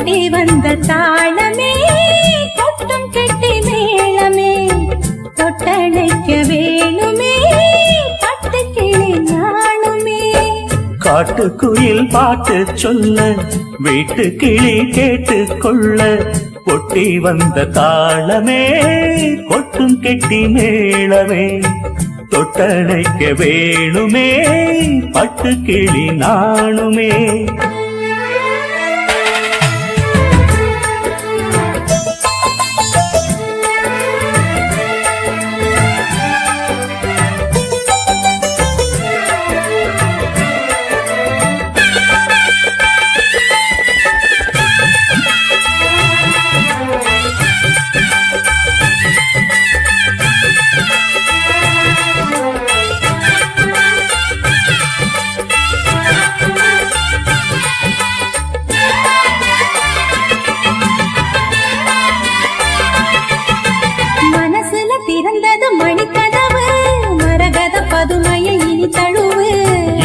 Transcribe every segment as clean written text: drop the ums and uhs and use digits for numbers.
ஒட்டி வந்த தாளமே கொட்டும் கெட்டி மேளமே தொட்டணைக்க வேணுமே பட்டு கிளி நாணுமே. காட்டுக்குயில் பாட்டு சொல்ல வீட்டு கிளி கேட்டு கொள்ள ஒட்டி வந்த தாளமே கொட்டும் கெட்டி மேளமே தொட்டணைக்க வேணுமே பட்டு கிளி நாணுமே.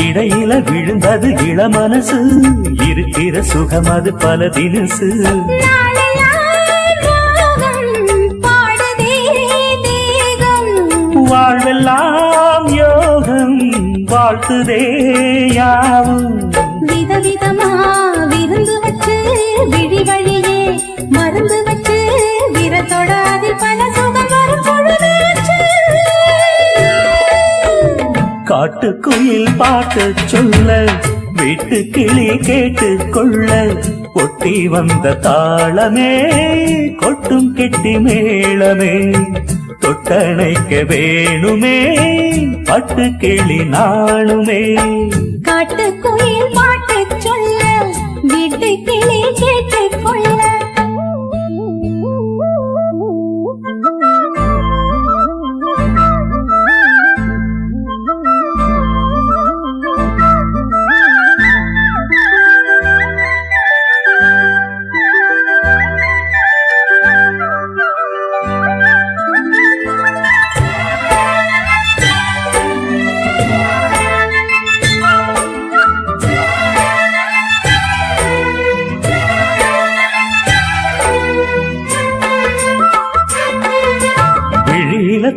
இடையில விழுந்தது இளமனசு இருக்கிற சுகம் அது பல தினசு. வாழ்வெல்லாம் யோகம் வாழ்த்துதே யாவும் விதவிதமா விருந்து வச்சு விழி வழியே மருந்து வச்சு விரத்தோட அதில் பல சுகம் வரும் பொழுது. காட்டுக்குயில் பாட்டு சொல்ல வீட்டு கிளி கேட்டு கொள்ள ஒட்டி வந்த தாளமே கொட்டும் கெட்டி மேளமே தொட்டணைக்க வேணுமே பட்டு கிளி நாணுமே. காட்டுக்குயில் பாட்டு சொல்ல வீட்டு கிளி கேட்டு கொள்ள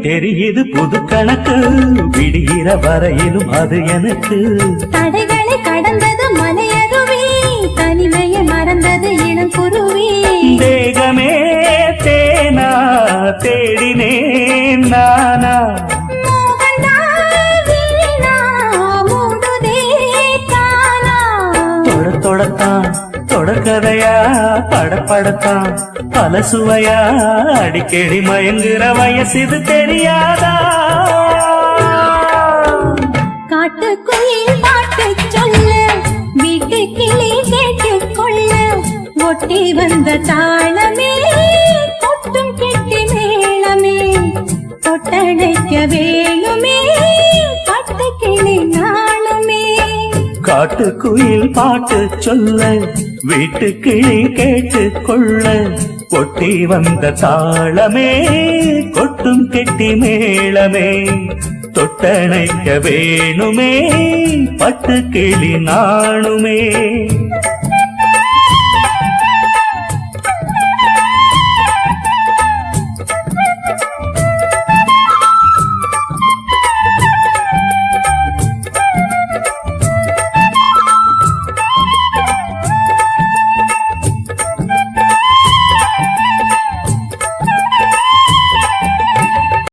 தெரியுது புது கணக்கு விடுகிற வரையிலும் அது எனக்கு. தடைகளை கடந்தது மலையருவி தனிமையை மறந்தது இளம் குருவி. தேகமே தேனா தேடினேன் நானா தொடத்தான் தொடர்கதையா படப்படத்தான் பல சுவையா அடிக்கடி மயங்குற வயசிது தெரியாதா. காட்டுக்குயில் பாட்டு சொல்ல வீட்டு கிளி கேட்டு கொள்ள ஒட்டி வந்த தாளமே கொட்டும் கெட்டி மேளமே தொட்டணைக்க வேணுமே பட்டு கிளி நாணுமே. காட்டுக்குயில் பாட்டு சொல்ல வீட்டு கிளி கேட்டு கொள்ள ஒட்டி வந்த தாளமே கொட்டும் கெட்டி மேளமே தொட்டணைக்க வேணுமே பட்டு கிளி நாணுமே.